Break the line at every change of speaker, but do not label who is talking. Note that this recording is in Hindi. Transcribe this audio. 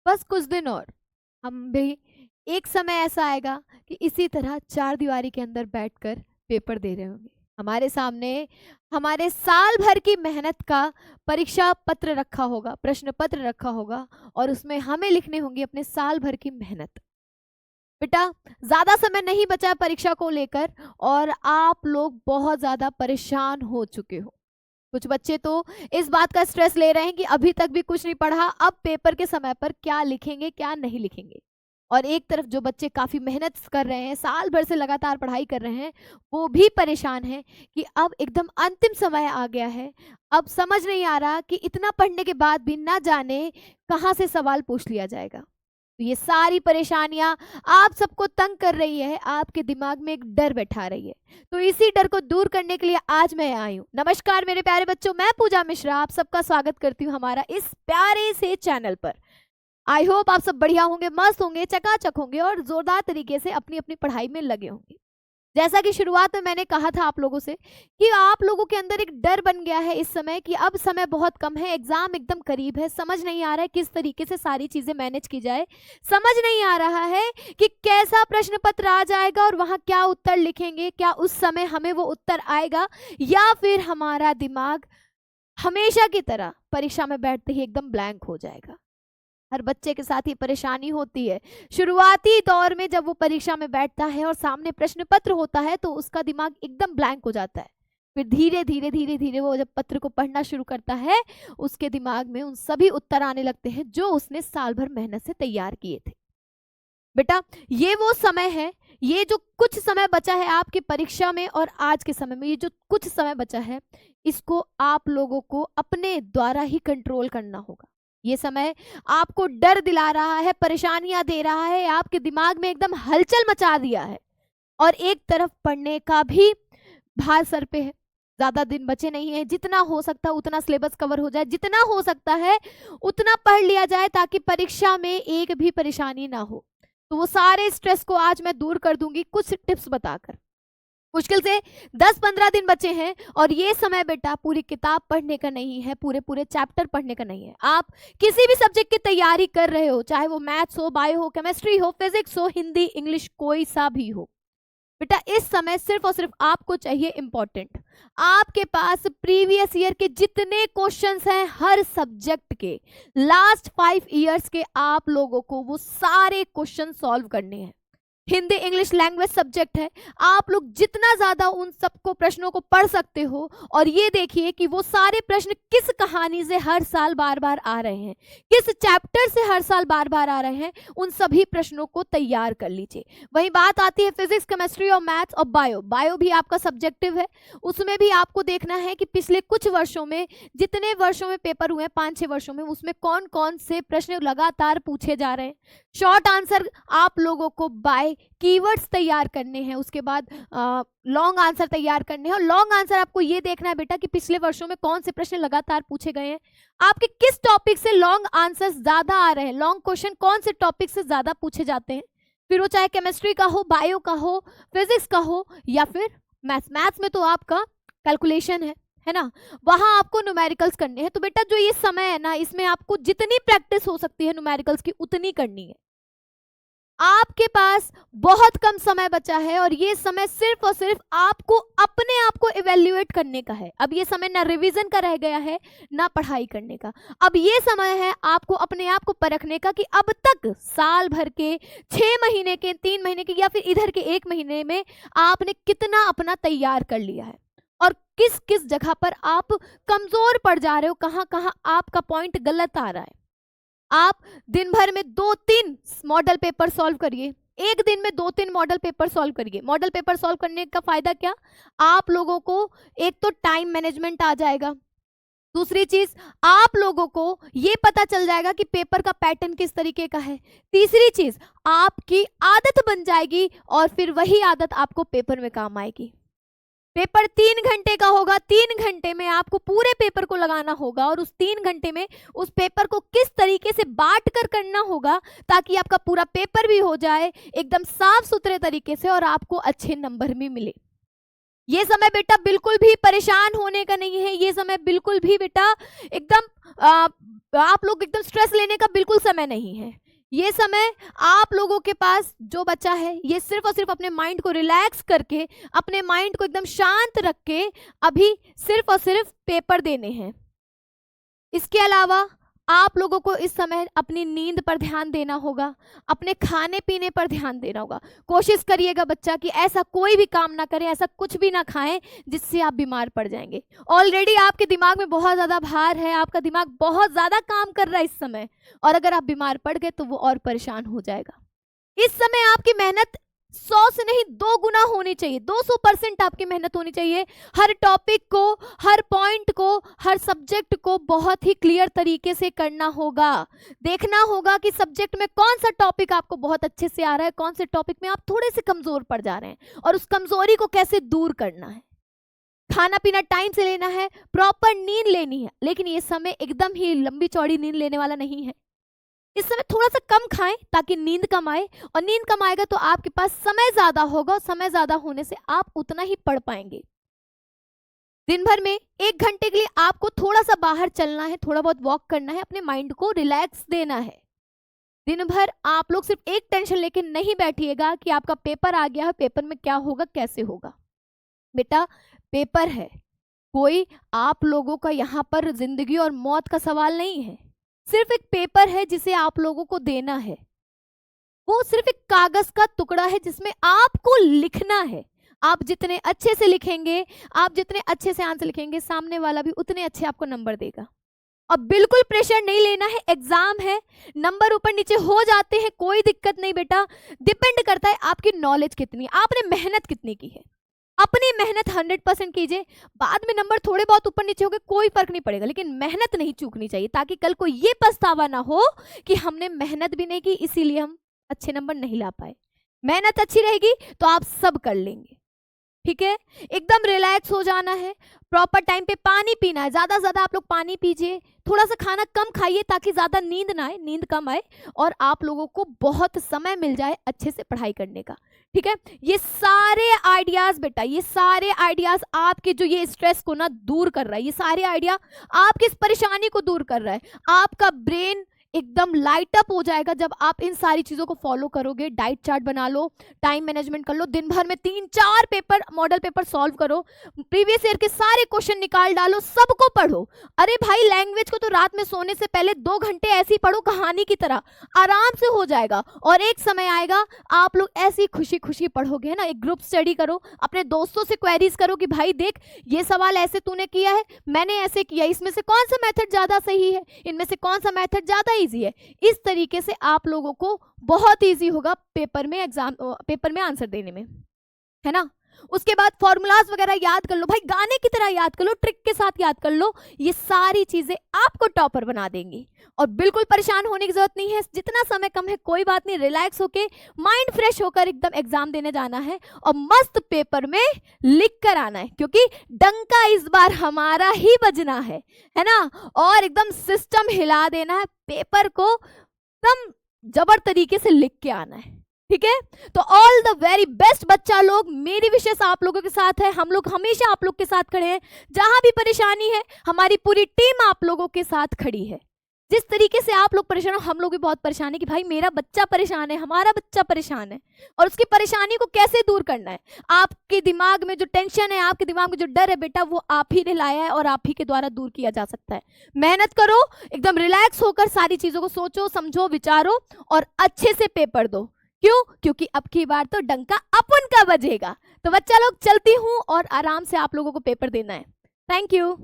बस कुछ दिन और हम भी एक समय ऐसा आएगा कि इसी तरह चार दीवारी के अंदर बैठकर पेपर दे रहे होंगे। हमारे सामने हमारे साल भर की मेहनत का परीक्षा पत्र रखा होगा, प्रश्न पत्र रखा होगा, और उसमें हमें लिखने होंगे अपने साल भर की मेहनत। बेटा, ज्यादा समय नहीं बचा है परीक्षा को लेकर और आप लोग बहुत ज्यादा परेशान हो चुके हो। कुछ बच्चे तो इस बात का स्ट्रेस ले रहे हैं कि अभी तक भी कुछ नहीं पढ़ा, अब पेपर के समय पर क्या लिखेंगे क्या नहीं लिखेंगे। और एक तरफ जो बच्चे काफी मेहनत कर रहे हैं, साल भर से लगातार पढ़ाई कर रहे हैं, वो भी परेशान हैं कि अब एकदम अंतिम समय आ गया है। अब समझ नहीं आ रहा कि इतना पढ़ने के बाद भी ना जाने कहाँ से सवाल पूछ लिया जाएगा। तो ये सारी परेशानियां आप सबको तंग कर रही है, आपके दिमाग में एक डर बैठा रही है। तो इसी डर को दूर करने के लिए आज मैं आई हूँ। नमस्कार मेरे प्यारे बच्चों, मैं पूजा मिश्रा आप सबका स्वागत करती हूँ हमारा इस प्यारे से चैनल पर। आई होप आप सब बढ़िया होंगे, मस्त होंगे, चकाचक होंगे और जोरदार तरीके से अपनी अपनी पढ़ाई में लगे होंगे। जैसा कि शुरुआत में मैंने कहा था आप लोगों से कि आप लोगों के अंदर एक डर बन गया है इस समय कि अब समय बहुत कम है, एग्जाम एकदम करीब है, समझ नहीं आ रहा है किस तरीके से सारी चीजें मैनेज की जाए, समझ नहीं आ रहा है कि कैसा प्रश्न पत्र आ जाएगा और वहां क्या उत्तर लिखेंगे, क्या उस समय हमें वो उत्तर आएगा या फिर हमारा दिमाग हमेशा की तरह परीक्षा में बैठते ही एकदम ब्लैंक हो जाएगा। हर बच्चे के साथ ही परेशानी होती है। शुरुआती दौर में जब वो परीक्षा में बैठता है और सामने प्रश्न पत्र होता है तो उसका दिमाग एकदम ब्लैंक हो जाता है। फिर धीरे धीरे धीरे धीरे वो जब पत्र को पढ़ना शुरू करता है, उसके दिमाग में उन सभी उत्तर आने लगते हैं जो उसने साल भर मेहनत से तैयार किए थे। बेटा, ये वो समय है, ये जो कुछ समय बचा है आपकी परीक्षा में और आज के समय में ये जो कुछ समय बचा है, इसको आप लोगों को अपने द्वारा ही कंट्रोल करना होगा। ये समय आपको डर दिला रहा है, परेशानियां दे रहा है, आपके दिमाग में एकदम हलचल मचा दिया है और एक तरफ पढ़ने का भी भार सर पे है। ज्यादा दिन बचे नहीं है, जितना हो सकता है उतना सिलेबस कवर हो जाए, जितना हो सकता है उतना पढ़ लिया जाए ताकि परीक्षा में एक भी परेशानी ना हो। तो वो सारे स्ट्रेस को आज मैं दूर कर दूंगी कुछ टिप्स बताकर। मुश्किल से 10-15 दिन बचे हैं और ये समय बेटा पूरी किताब पढ़ने का नहीं है, पूरे पूरे चैप्टर पढ़ने का नहीं है। आप किसी भी सब्जेक्ट की तैयारी कर रहे हो, चाहे वो मैथ्स हो, बायो हो, केमिस्ट्री हो, फिजिक्स हो, हिंदी, इंग्लिश, कोई सा भी हो, बेटा इस समय सिर्फ और सिर्फ आपको चाहिए इंपॉर्टेंट। आपके पास प्रीवियस ईयर के जितने क्वेश्चंस हैं हर सब्जेक्ट के, लास्ट 5 इयर्स के, आप लोगों को वो सारे क्वेश्चन सॉल्व करने हैं। हिंदी इंग्लिश लैंग्वेज सब्जेक्ट है, आप लोग जितना ज्यादा उन सबको प्रश्नों को पढ़ सकते हो। और ये देखिए कि वो सारे प्रश्न किस कहानी से हर साल बार बार आ रहे हैं, किस चैप्टर से हर साल बार बार आ रहे हैं, उन सभी प्रश्नों को तैयार कर लीजिए। वही बात आती है फिजिक्स, केमिस्ट्री और मैथ्स और बायो। बायो भी आपका सब्जेक्टिव है, उसमें भी आपको देखना है कि पिछले कुछ वर्षों में, जितने वर्षों में पेपर हुए 5-6 वर्षों में, उसमें कौन कौन से प्रश्न लगातार पूछे जा रहे हैं। शॉर्ट आंसर आप लोगों को बाय कीवर्ड्स तैयार करने हैं, उसके बाद लॉन्ग आंसर तैयार करने हैं। और लॉन्ग आंसर आपको ये देखना है बेटा कि पिछले वर्षों में कौन से प्रश्न लगातार पूछे गए हैं, आपके किस टॉपिक से लॉन्ग आंसर ज्यादा आ रहे हैं, लॉन्ग क्वेश्चन कौन से टॉपिक से ज्यादा पूछे जाते हैं। फिर वो चाहे केमिस्ट्री का हो, बायो का हो, फिजिक्स का हो या फिर मैथ्स। मैथ्स में तो आपका कैलकुलेशन है ना, वहां आपको न्यूमेरिकल्स करने हैं। तो बेटा जो ये समय है ना, इसमें आपको जितनी प्रैक्टिस हो सकती है न्यूमेरिकल्स की उतनी करनी है। आपके पास बहुत कम समय बचा है और ये समय सिर्फ और सिर्फ आपको अपने आप को इवेल्युएट करने का है। अब ये समय ना रिवीजन का रह गया है ना पढ़ाई करने का, अब ये समय है आपको अपने आप को परखने का कि अब तक साल भर के 6 महीने के, 3 महीने के या फिर इधर के 1 महीने में आपने कितना अपना तैयार कर लिया है और किस किस जगह पर आप कमजोर पड़ जा रहे हो, कहाँ कहाँ आपका पॉइंट गलत आ रहा है। आप दिन भर में 2-3 मॉडल पेपर सॉल्व करिए, एक दिन में 2-3 मॉडल पेपर सॉल्व करिए। मॉडल पेपर सॉल्व करने का फायदा क्या, आप लोगों को एक तो टाइम मैनेजमेंट आ जाएगा, दूसरी चीज आप लोगों को ये पता चल जाएगा कि पेपर का पैटर्न किस तरीके का है, तीसरी चीज आपकी आदत बन जाएगी और फिर वही आदत आपको पेपर में काम आएगी। पेपर 3 घंटे का होगा, 3 घंटे में आपको पूरे पेपर को लगाना होगा और उस 3 घंटे में उस पेपर को किस तरीके से बांट कर करना होगा ताकि आपका पूरा पेपर भी हो जाए एकदम साफ सुथरे तरीके से और आपको अच्छे नंबर भी मिले। ये समय बेटा बिल्कुल भी परेशान होने का नहीं है, ये समय बिल्कुल भी बेटा एकदम आप लोग एकदम स्ट्रेस लेने का बिल्कुल समय नहीं है। ये समय आप लोगों के पास जो बचा है ये सिर्फ और सिर्फ अपने माइंड को रिलैक्स करके, अपने माइंड को एकदम शांत रख के अभी सिर्फ और सिर्फ पेपर देने हैं। इसके अलावा आप लोगों को इस समय अपनी नींद पर ध्यान देना होगा, अपने खाने पीने पर ध्यान देना होगा। कोशिश करिएगा बच्चा कि ऐसा कोई भी काम ना करें, ऐसा कुछ भी ना खाएं जिससे आप बीमार पड़ जाएंगे। ऑलरेडी आपके दिमाग में बहुत ज़्यादा भार है, आपका दिमाग बहुत ज़्यादा काम कर रहा है इस समय, और अगर आप बीमार पड़ गए तो वो और परेशान हो जाएगा। इस समय आपकी मेहनत 100 से नहीं 2 गुना होनी चाहिए, 200% आपकी मेहनत होनी चाहिए। हर टॉपिक को, हर पॉइंट को, हर सब्जेक्ट को बहुत ही क्लियर तरीके से करना होगा। देखना होगा कि सब्जेक्ट में कौन सा टॉपिक आपको बहुत अच्छे से आ रहा है, कौन से टॉपिक में आप थोड़े से कमजोर पड़ जा रहे हैं, और उस कमजोरी को कैसे दूर करना है। खाना पीना टाइम से लेना है, प्रॉपर नींद लेनी है, लेकिन ये समय एकदम ही लंबी चौड़ी नींद लेने वाला नहीं है। इस समय थोड़ा सा कम खाएं ताकि नींद कम आए, और नींद कम आएगा तो आपके पास समय ज्यादा होगा, समय ज्यादा होने से आप उतना ही पढ़ पाएंगे। दिन भर में 1 घंटे के लिए आपको थोड़ा सा बाहर चलना है, थोड़ा बहुत वॉक करना है, अपने माइंड को रिलैक्स देना है। दिन भर आप लोग सिर्फ एक टेंशन लेके नहीं बैठिएगा कि आपका पेपर आ गया है, पेपर में क्या होगा, कैसे होगा। बेटा पेपर है, कोई आप लोगों का यहाँ पर जिंदगी और मौत का सवाल नहीं है, सिर्फ एक पेपर है जिसे आप लोगों को देना है। वो सिर्फ एक कागज का टुकड़ा है जिसमें आपको लिखना है। आप जितने अच्छे से लिखेंगे, आप जितने अच्छे से आंसर लिखेंगे, सामने वाला भी उतने अच्छे आपको नंबर देगा। अब बिल्कुल प्रेशर नहीं लेना है, एग्जाम है, नंबर ऊपर नीचे हो जाते हैं, कोई दिक्कत नहीं बेटा। डिपेंड करता है आपकी नॉलेज कितनी, आपने मेहनत कितनी की है। अपनी मेहनत 100% कीजिए, बाद में नंबर थोड़े बहुत ऊपर नीचे हो गए कोई फर्क नहीं पड़ेगा, लेकिन मेहनत नहीं चूकनी चाहिए, ताकि कल को ये पछतावा ना हो कि हमने मेहनत भी नहीं की इसीलिए हम अच्छे नंबर नहीं ला पाए। मेहनत अच्छी रहेगी तो आप सब कर लेंगे, ठीक है। एकदम रिलैक्स हो जाना है, प्रॉपर टाइम पे पानी पीना है, ज्यादा ज्यादा आप लोग पानी पीजिए, थोड़ा सा खाना कम खाइए ताकि ज्यादा नींद ना आए, नींद कम आए, और आप लोगों को बहुत समय मिल जाए अच्छे से पढ़ाई करने का, ठीक है। ये सारे आइडियाज बेटा, ये सारे आइडियाज आपके जो ये स्ट्रेस को ना दूर कर रहा है, ये सारे आइडिया आपकी इस परेशानी को दूर कर रहा है। आपका ब्रेन एकदम लाइट अप हो जाएगा जब आप इन सारी चीजों को फॉलो करोगे। डाइट चार्ट बना लो, टाइम मैनेजमेंट कर लो, दिन भर में 3-4 पेपर, मॉडल पेपर सॉल्व करो, प्रीवियस ईयर के सारे क्वेश्चन निकाल डालो, सबको पढ़ो। अरे भाई लैंग्वेज को तो रात में सोने से पहले 2 घंटे ऐसे ही पढ़ो कहानी की तरह, आराम से हो जाएगा। और एक समय आएगा आप लोग ऐसी खुशी खुशी पढ़ोगे, है ना। एक ग्रुप स्टडी करो, अपने दोस्तों से क्वेरीज करो कि भाई देख ये सवाल ऐसे तूने किया है, मैंने ऐसे किया, इसमें से कौन सा मेथड ज्यादा सही है, इनमें से कौन सा मेथड ज्यादा इजी है। इस तरीके से आप लोगों को बहुत इजी होगा पेपर में आंसर देने में, है ना। उसके बाद फॉर्मूलाज वगैरह याद कर लो, भाई गाने की तरह याद कर लो, ट्रिक के साथ याद कर लो। ये सारी चीजें आपको टॉपर बना देंगी, और बिल्कुल परेशान होने की जरूरत नहीं है। जितना समय कम है कोई बात नहीं, रिलैक्स होके माइंड फ्रेश होकर एकदम एग्जाम देने जाना है, और मस्त पेपर में लिख कर आना है, क्योंकि डंका इस बार हमारा ही बजना है ना। और एकदम सिस्टम हिला देना है, पेपर को एकदम जबर तरीके से लिख के आना है, ठीक है। तो ऑल द वेरी बेस्ट बच्चा लोग, मेरी विशेष आप लोगों के साथ है, हम लोग हमेशा आप लोग के साथ खड़े हैं। जहां भी परेशानी है हमारी पूरी टीम आप लोगों के साथ खड़ी है। जिस तरीके से आप लोग परेशान हो, हम लोग भी बहुत परेशान है कि भाई मेरा बच्चा परेशान है, हमारा बच्चा परेशान है, और उसकी परेशानी को कैसे दूर करना है। आपके दिमाग में जो टेंशन है, आपके दिमाग में जो डर है बेटा, वो आप ही ने लाया है और आप ही के द्वारा दूर किया जा सकता है। मेहनत करो, एकदम रिलैक्स होकर सारी चीजों को सोचो, समझो, विचारो, और अच्छे से पेपर दो। क्यों? क्योंकि अब की बार तो डंका अपन का बजेगा। तो बच्चा लोग चलती हूँ, और आराम से आप लोगों को पेपर देना है। Thank you.